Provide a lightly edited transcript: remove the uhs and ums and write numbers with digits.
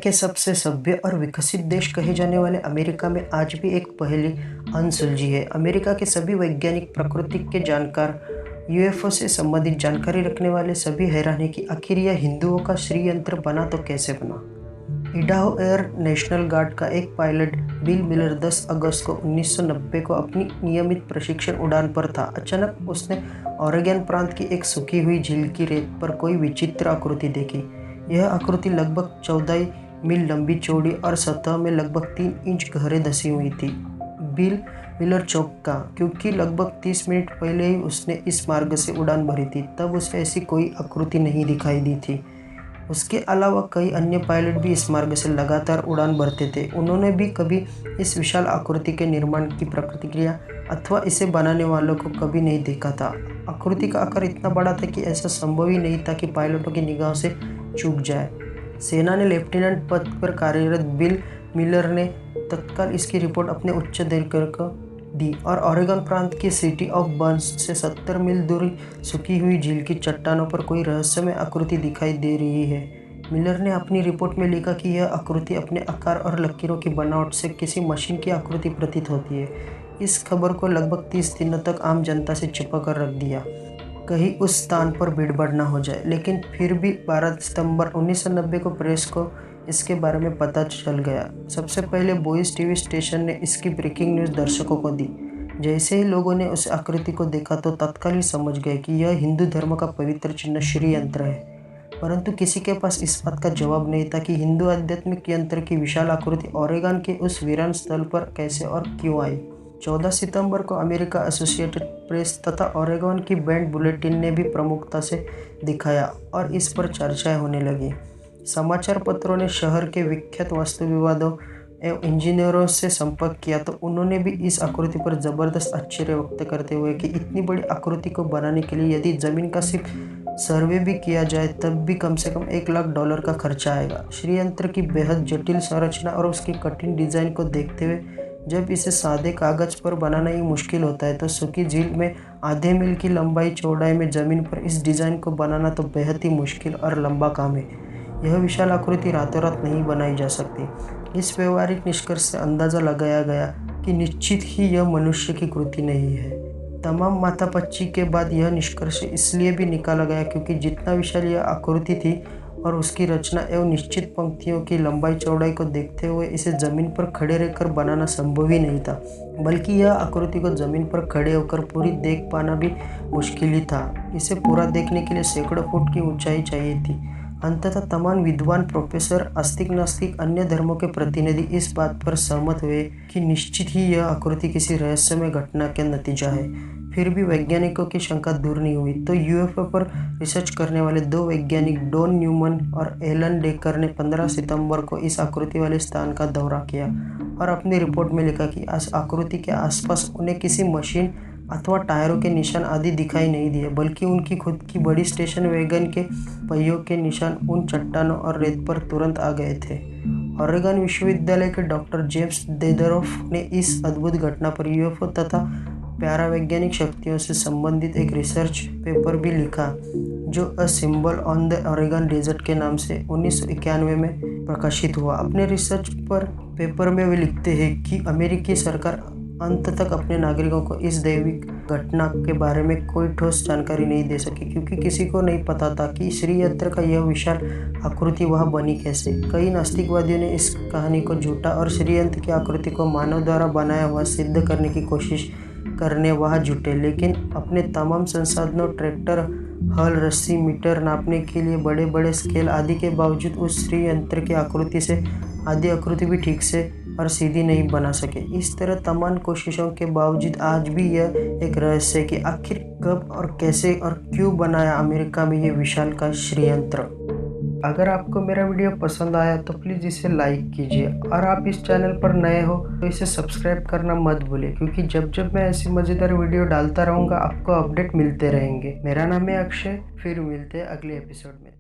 के सबसे सभ्य और विकसित देश कहे जाने वाले अमेरिका में आज भी एक पहेली अनसुलझी है। अमेरिका के सभी वैज्ञानिक, प्रकृति के जानकार, यूएफओ से संबंधित जानकारी रखने वाले सभी हैरान हैं कि आखिर यह हिंदुओं का षड्यंत्र बना तो कैसे बना। इडाहो एयर नेशनल गार्ड का एक पायलट बिल मिलर 10 अगस्त को 1990 को अपनी नियमित प्रशिक्षण उड़ान पर था। अचानक उसने ओरेगन प्रांत की एक सूखी हुई झील की रेत पर कोई विचित्र आकृति देखी। यह आकृति लगभग 14 मील लंबी, चौड़ी और सतह में लगभग 3 इंच गहरे धसी हुई थी। बिल मिलर चौंका क्योंकि लगभग 30 मिनट पहले ही उसने इस मार्ग से उड़ान भरी थी। तब उसे ऐसी कोई आकृति नहीं दिखाई दी थी। उसके अलावा कई अन्य पायलट भी इस मार्ग से लगातार उड़ान भरते थे। उन्होंने भी कभी इस विशाल आकृति के निर्माण की प्रतिक्रिया अथवा इसे बनाने वालों को कभी नहीं देखा था। आकृति का आकार इतना बड़ा था कि ऐसा संभव ही नहीं था कि पायलटों की निगाह से चूक जाए। सेना ने लेफ्टिनेंट पद पर कार्यरत बिल मिलर ने तत्काल इसकी रिपोर्ट अपने उच्च अधिकारियों को दी और ओरेगन प्रांत की सिटी ऑफ बर्न्स से 70 मील दूरी सूखी हुई झील की चट्टानों पर कोई रहस्यमय आकृति दिखाई दे रही है। मिलर ने अपनी रिपोर्ट में लिखा कि यह आकृति अपने आकार और लकीरों की बनावट से किसी मशीन की आकृति प्रतीत होती है। इस खबर को लगभग 30 दिनों तक आम जनता से छिपा कर रख दिया, कहीं उस स्थान पर भीड़भाड़ न हो जाए। लेकिन फिर भी 12 सितंबर 1990 को प्रेस को इसके बारे में पता चल गया। सबसे पहले बॉयज़ टीवी स्टेशन ने इसकी ब्रेकिंग न्यूज़ दर्शकों को दी। जैसे ही लोगों ने उस आकृति को देखा तो तत्काल ही समझ गए कि यह हिंदू धर्म का पवित्र चिन्ह षड्यंत्र है। परंतु किसी के पास इस बात का जवाब नहीं था कि हिंदू आध्यात्मिक यंत्र की विशाल आकृति ओरेगन के उस वीरान स्थल पर कैसे और क्यों आई। 14 सितंबर को अमेरिका एसोसिएटेड प्रेस तथा ओरेगन की बैंड बुलेटिन ने भी प्रमुखता से दिखाया और इस पर चर्चाएं होने लगी। समाचार पत्रों ने शहर के विख्यात वास्तुविदों एवं इंजीनियरों से संपर्क किया तो उन्होंने भी इस आकृति पर जबरदस्त आश्चर्य व्यक्त करते हुए कि इतनी बड़ी आकृति को बनाने के लिए यदि जमीन का सिर्फ सर्वे भी किया जाए तब भी कम से कम $1 लाख का खर्चा आएगा। षड्यंत्र की बेहद जटिल संरचना और उसकी कठिन डिजाइन को देखते हुए जब इसे सादे कागज पर बनाना ही मुश्किल होता है तो सूखी झील में आधे मील की लंबाई चौड़ाई में जमीन पर इस डिजाइन को बनाना तो बेहद ही मुश्किल और लंबा काम है। यह विशाल आकृति रातों रात नहीं बनाई जा सकती। इस व्यवहारिक निष्कर्ष से अंदाजा लगाया गया कि निश्चित ही यह मनुष्य की कृति नहीं है। तमाम माथापच्ची के बाद यह निष्कर्ष इसलिए भी निकाला गया क्योंकि जितना विशाल यह आकृति थी और उसकी रचना एवं निश्चित पंक्तियों की लंबाई चौड़ाई को देखते हुए इसे जमीन पर खड़े रहकर बनाना संभव ही नहीं था, बल्कि यह आकृति को जमीन पर खड़े होकर पूरी देख पाना भी मुश्किल ही था। इसे पूरा देखने के लिए सैकड़ों फुट की ऊंचाई चाहिए थी। अंततः तमाम विद्वान, प्रोफेसर, आस्तिक, नास्तिक, अन्य धर्मों के प्रतिनिधि इस बात पर सहमत हुए कि निश्चित ही यह आकृति किसी रहस्यमय घटना का नतीजा है। फिर भी वैज्ञानिकों की शंका दूर नहीं हुई तो यूएफओ पर रिसर्च करने वाले 2 वैज्ञानिक डॉन न्यूमैन और एलन डेकर ने 15 सितंबर को इस आकृति वाले स्थान का दौरा किया और अपनी रिपोर्ट में लिखा कि इस आकृति के आसपास उन्हें किसी मशीन अथवा टायरों के निशान आदि दिखाई नहीं दिए, बल्कि उनकी खुद की बड़ी स्टेशन वैगन के पहियों के निशान उन चट्टानों और रेत पर तुरंत आ गए थे। ओरेगन विश्वविद्यालय के डॉक्टर जेम्स देदरोफ ने इस अद्भुत घटना पर यूएफओ तथा पैरावैज्ञानिक शक्तियों से संबंधित एक रिसर्च पेपर भी लिखा जो a symbol on the Oregon desert के नाम से 1991 में प्रकाशित हुआ। अपने रिसर्च पेपर में वे लिखते हैं कि अमेरिकी सरकार अंत तक अपने नागरिकों को इस दैविक घटना के बारे में कोई ठोस जानकारी नहीं दे सकी क्योंकि किसी को नहीं पता था कि षड्यंत्र का यह विशाल आकृति वहाँ बनी कैसे। कई नास्तिकवादियों ने इस कहानी को झूठा और षड्यंत्र की आकृति को मानव द्वारा बनाया हुआ सिद्ध करने की कोशिश करने वहाँ जुटे, लेकिन अपने तमाम संसाधनों, ट्रैक्टर, हल, रस्सी, मीटर नापने के लिए बड़े बड़े स्केल आदि के बावजूद उस षड्यंत्र की आकृति से आधी आकृति भी ठीक से और सीधी नहीं बना सके। इस तरह तमाम कोशिशों के बावजूद आज भी यह एक रहस्य है कि आखिर कब और कैसे और क्यों बनाया अमेरिका में ये विशाल का षड्यंत्र। अगर आपको मेरा वीडियो पसंद आया तो प्लीज़ इसे लाइक कीजिए और आप इस चैनल पर नए हो तो इसे सब्सक्राइब करना मत भूलिए क्योंकि जब जब मैं ऐसी मज़ेदार वीडियो डालता रहूँगा आपको अपडेट मिलते रहेंगे। मेरा नाम है अक्षय, फिर मिलते हैं अगले एपिसोड में।